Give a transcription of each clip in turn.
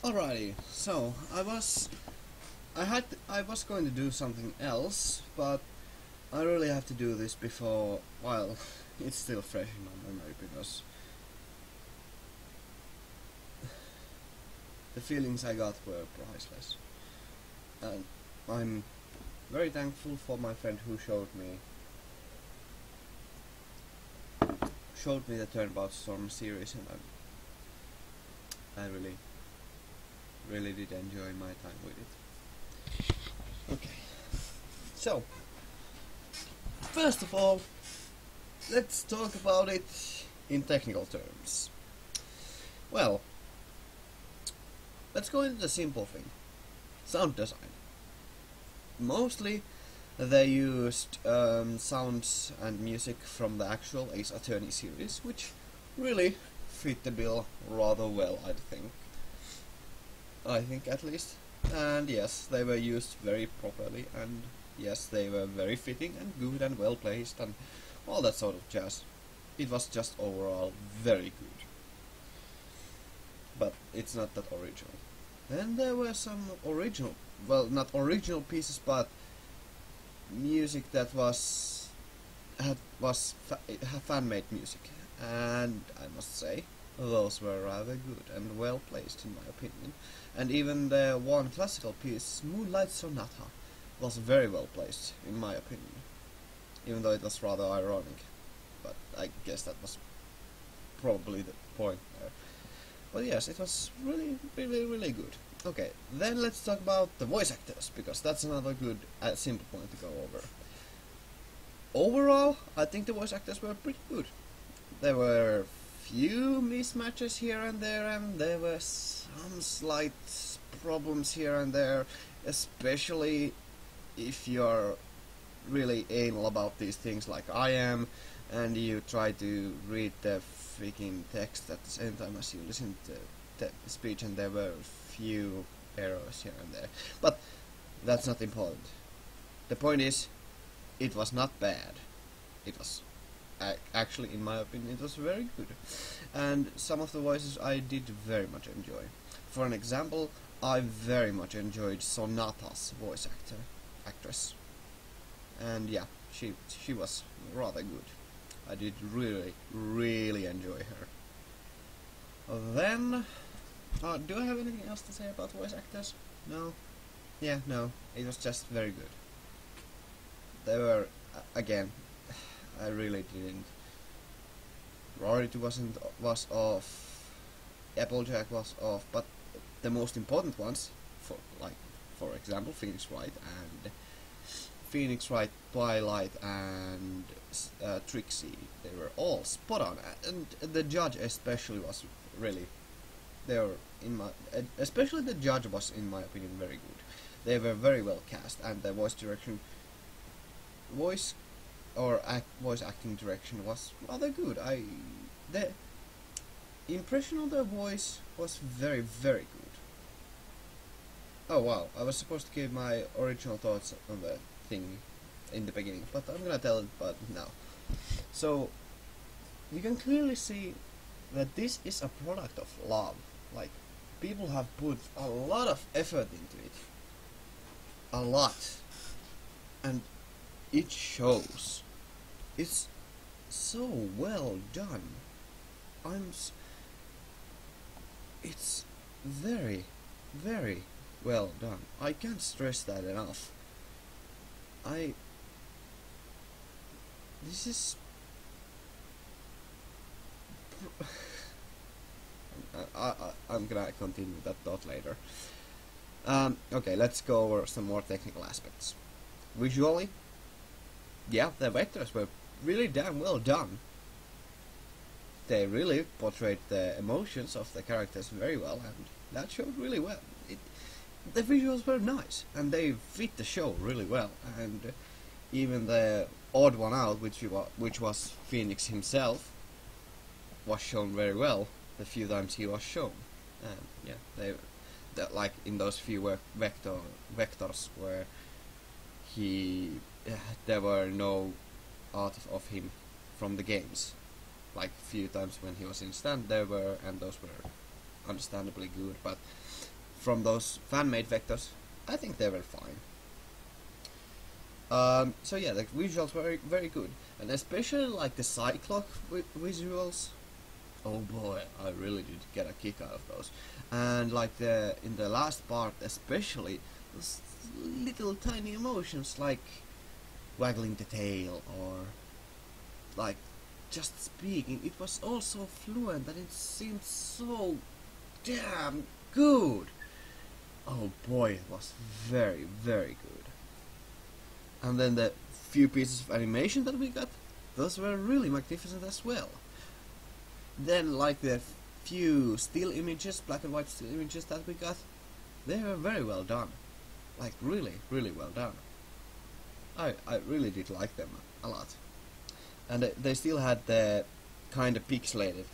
Alrighty, so I was going to do something else, but I really have to do this before, well, it's still fresh in my memory because the feelings I got were priceless. And I'm very thankful for my friend who showed me the Turnabout Storm series, and I really did enjoy my time with it. Okay, so first of all, let's talk about it in technical terms. Well, let's go into the simple thing. Sound design. Mostly they used sounds and music from the actual Ace Attorney series, which really fit the bill rather well, I think at least. And yes, they were used very properly, and yes, they were very fitting and good and well placed and all that sort of jazz. It was just overall very good. But it's not that original. Then there were some original, well, not original pieces, but music that was fan-made music, and I must say those were rather good and well placed in my opinion. And even the one classical piece, Moonlight Sonata, was very well placed in my opinion, even though it was rather ironic, but I guess that was probably the point there. But yes, it was really good. Okay, then let's talk about the voice actors, because that's another good simple point to go over. Overall, I think the voice actors were pretty good. There were few mismatches here and there were some slight problems here and there, especially if you're really anal about these things like I am, and you try to read the freaking text at the same time as you listen to the speech, and there were few errors here and there. But that's not important. The point is, it was not bad. It was actually, in my opinion, it was very good. And some of the voices I did very much enjoy. For an example, I very much enjoyed Sonata's voice actress. And yeah, she was rather good. I did really enjoy her. Then, do I have anything else to say about voice actors? No? Yeah, no. It was just very good. They were, again, I really didn't. Rarity was off. Applejack was off, but the most important ones, for example, Phoenix Wright, Twilight, and Trixie, they were all spot on, and the judge especially was really. They were especially the judge was, in my opinion, very good. They were very well cast, and the voice acting direction was rather good. The impression of their voice was very good. Oh wow, I was supposed to give my original thoughts on the thing in the beginning, but I'm gonna tell it but now. So you can clearly see that this is a product of love. Like, people have put a lot of effort into it. A lot. And it shows. It's so well done. It's very well done. I can't stress that enough. This is I'm gonna continue that thought later. Okay, let's go over some more technical aspects. Visually, yeah, the vectors were really damn well done. They really portrayed the emotions of the characters very well, and that showed really well. The visuals were nice, and they fit the show really well, and even the odd one out, which was Phoenix himself, was shown very well the few times he was shown. And yeah, like in those few vectors where there were no art of him from the games. Like few times when he was in stand there were, and those were understandably good, but from those fan-made vectors, I think they were fine. So yeah, the visuals were very good, and especially like the Cyclops visuals. Oh boy, I really did get a kick out of those. And like in the last part, especially those little tiny emotions like waggling the tail or like just speaking. It was all so fluent and it seemed so damn good. Oh boy, it was very good. And then the few pieces of animation that we got, those were really magnificent as well. Then like the few still images, black and white still images that we got, they were very well done. Like really well done. I really did like them a lot. And they still had the kind of pixelated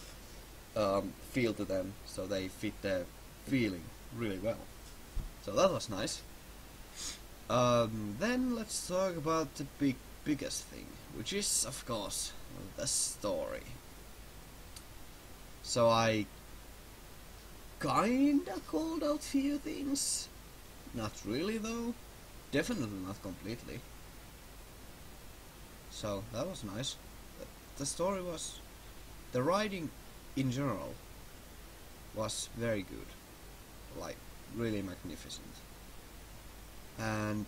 feel to them, so they fit the feeling really well. So that was nice. Then let's talk about the biggest thing, which is of course the story. So I kinda called out few things. Not really though. Definitely not completely. So that was nice. The story was... the writing in general was very good. Like, really magnificent. And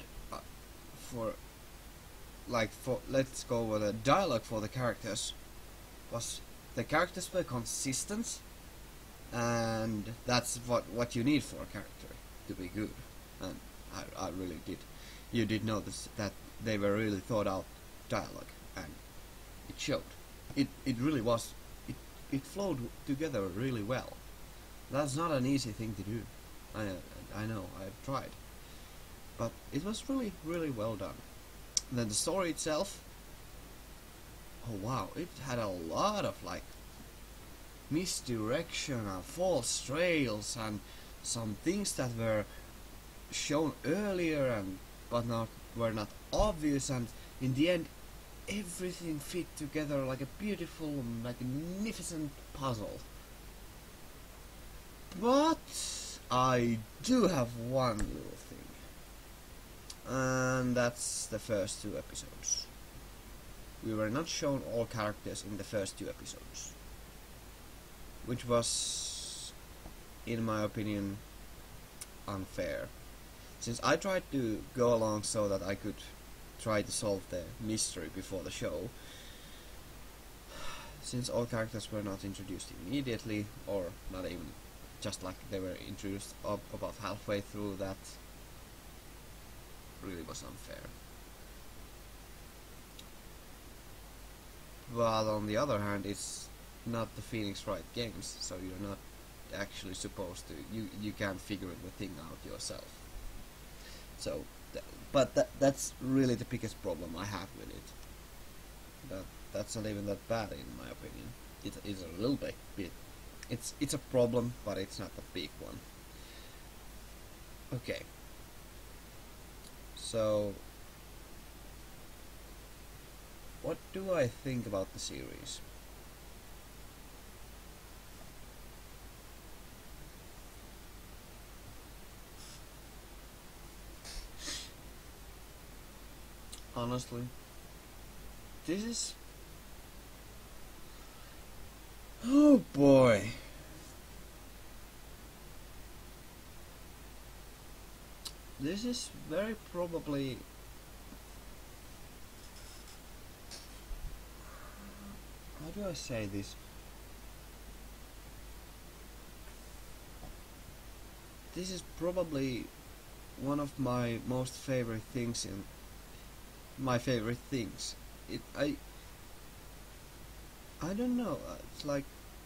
let's go with the dialogue for the characters. The characters were consistent, and that's what you need for a character to be good. And I really did. You did notice that they were really thought out dialogue, and it showed. It really was. It flowed together really well. That's not an easy thing to do. I know, I've tried, but it was really well done. And then the story itself, oh wow, it had a lot of like misdirection and false trails and some things that were shown earlier and were not obvious, and in the end everything fit together like a beautiful, magnificent puzzle. But I do have one little thing, and that's the first 2 episodes. We were not shown all characters in the first 2 episodes, which was, in my opinion, unfair. Since I tried to go along so that I could try to solve the mystery before the show, since all characters were not introduced immediately, or not even just like they were introduced about halfway through, that really was unfair. But on the other hand, it's not the Phoenix Wright games, so you're not actually supposed to, you can't figure the thing out yourself. So, that's really the biggest problem I have with it. That's not even that bad in my opinion. It is a little bit. It's a problem, but it's not a big one. Okay. So, what do I think about the series? Honestly, this is... oh boy. This is very probably... how do I say this? This is probably one of my most favorite things in... my favorite things. I don't know, it's like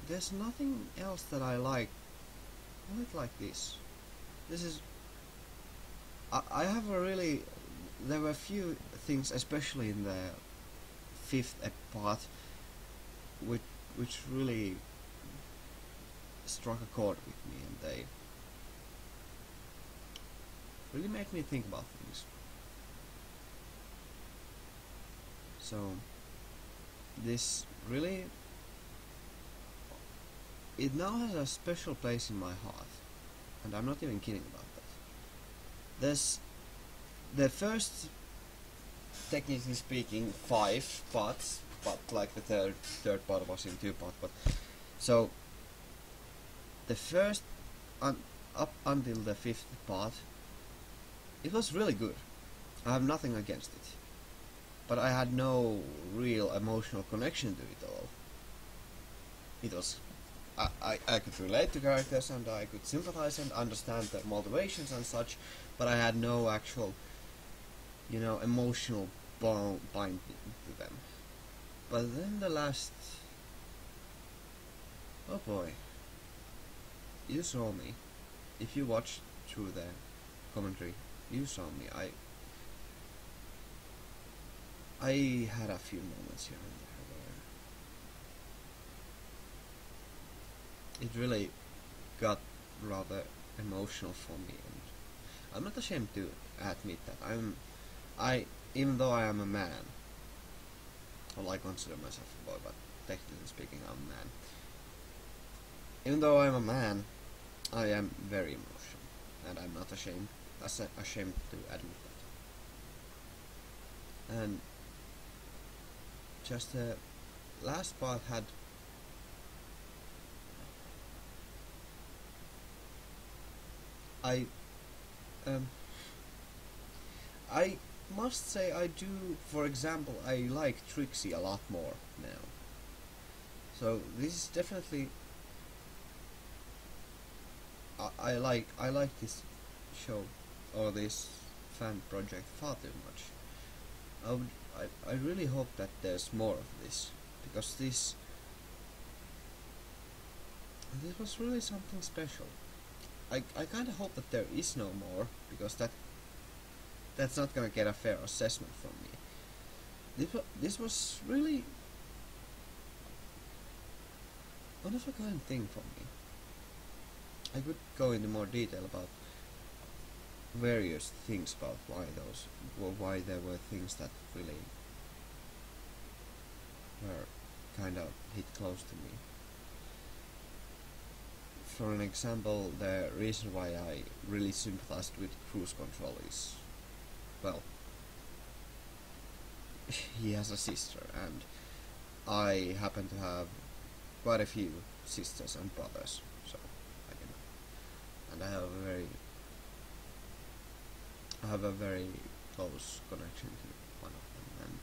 there's nothing else that I like like this. This is... I have a really... there were a few things, especially in the 5th part, which really struck a chord with me, and they really made me think about things. So this really, it now has a special place in my heart. and I'm not even kidding about that. There's the first, technically speaking, 5 parts, but like the third part was in 2 parts. But so the first up until the 5th part, it was really good. I have nothing against it, but I had no real emotional connection to it at all. It was I could relate to characters and I could sympathize and understand their motivations and such, but I had no actual, emotional bind to them. But then the last, oh boy, you saw me. If you watched through the commentary, you saw me. I had a few moments here and there where it really got rather emotional for me, and I'm not ashamed to admit that even though I am a man, well, I consider myself a boy, but technically speaking, I'm a man. Even though I'm a man, I am very emotional, and I'm not ashamed to admit that. And just the last part had I must say I do. For example, I like Trixie a lot more now. So this is definitely I like this show or this fan project far too much. I really hope that there's more of this, because this was really something special. I kind of hope that there is no more, because that's not gonna get a fair assessment from me. This was really one of a kind thing for me. I could go into more detail about various things about why there were things that really were kind of hit close to me. For an example, the reason why I really sympathized with Cruise Control is, well, he has a sister, and I happen to have quite a few sisters and brothers, so and I have a very close connection to one of them, and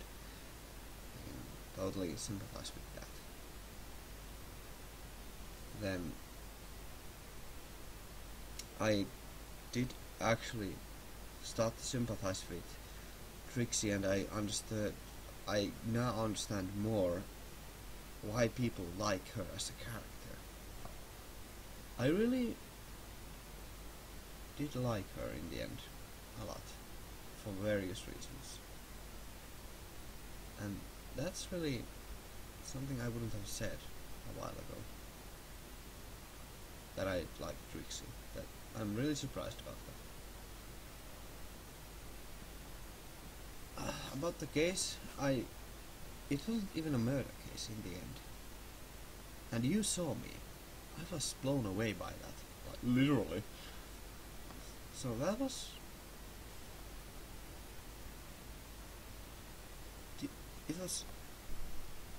I can totally sympathize with that. Then I did actually start to sympathize with Trixie, and I now understand more why people like her as a character. I really did like her in the end a lot, for various reasons, and that's really something I wouldn't have said a while ago, that I liked Trixie. That I'm really surprised about that. About the case, it wasn't even a murder case in the end, and you saw me. I was blown away by that, like literally. So that was it was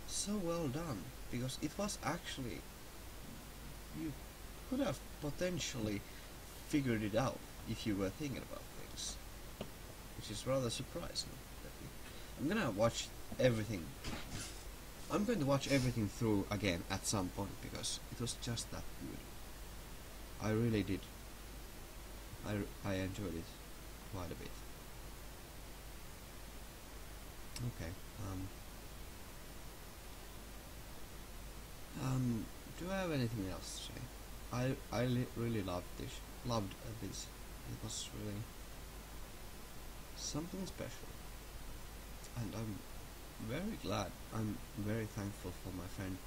so well done, because it was actually, you could have potentially figured it out if you were thinking about things, which is rather surprising. I'm going to watch everything through again at some point, because it was just that good. I really did. I enjoyed it quite a bit. Okay. Do I have anything else to say? I really loved this. It was really something special, and I'm very glad. I'm very thankful for my friend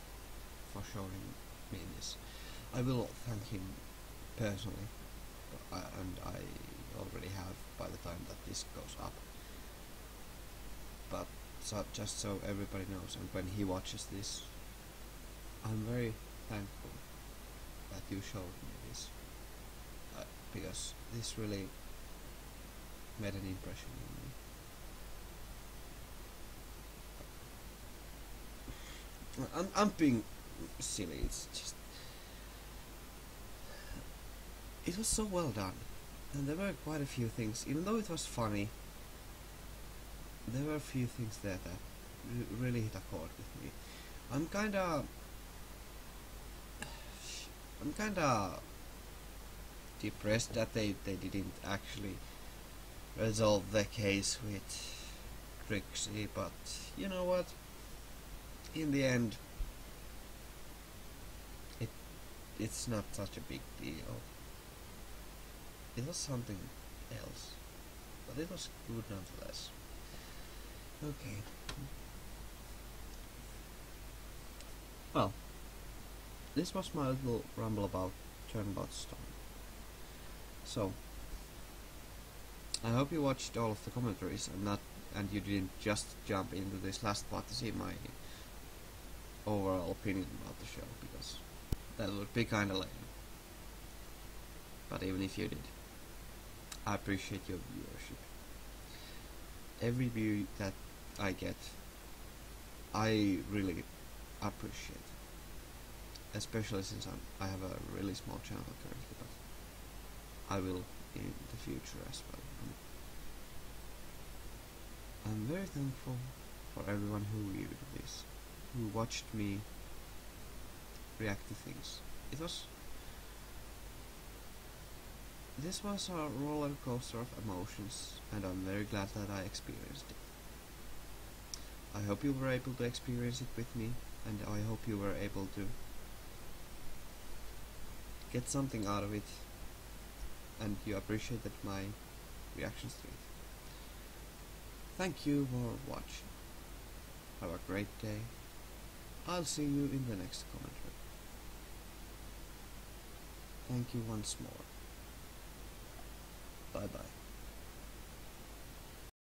for showing me this. I will thank him personally, and I already have by the time that this goes up. But just so everybody knows, and when he watches this, I'm very thankful that you showed me this. because this really made an impression on me. I'm being silly. It's just it was so well done, and there were quite a few things. Even though it was funny, there were a few things there that really hit a chord with me. I'm kinda depressed that they didn't actually resolve the case with Trixie, but you know what? In the end, it's not such a big deal. It was something else, but it was good nonetheless. Okay. Well, this was my little rumble about Turnabout Storm. So, I hope you watched all of the commentaries and you didn't just jump into this last part to see my overall opinion about the show, because that would be kinda lame. But even if you did, I appreciate your viewership. Every view that I get, I really appreciate. Especially since I have a really small channel currently, but I will in the future as well. I'm very thankful for everyone who viewed this, who watched me react to things. This was a roller coaster of emotions, and I'm very glad that I experienced it. I hope you were able to experience it with me, and I hope you were able to get something out of it, and you appreciated my reactions to it. Thank you for watching. Have a great day. I'll see you in the next commentary. Thank you once more. Bye bye.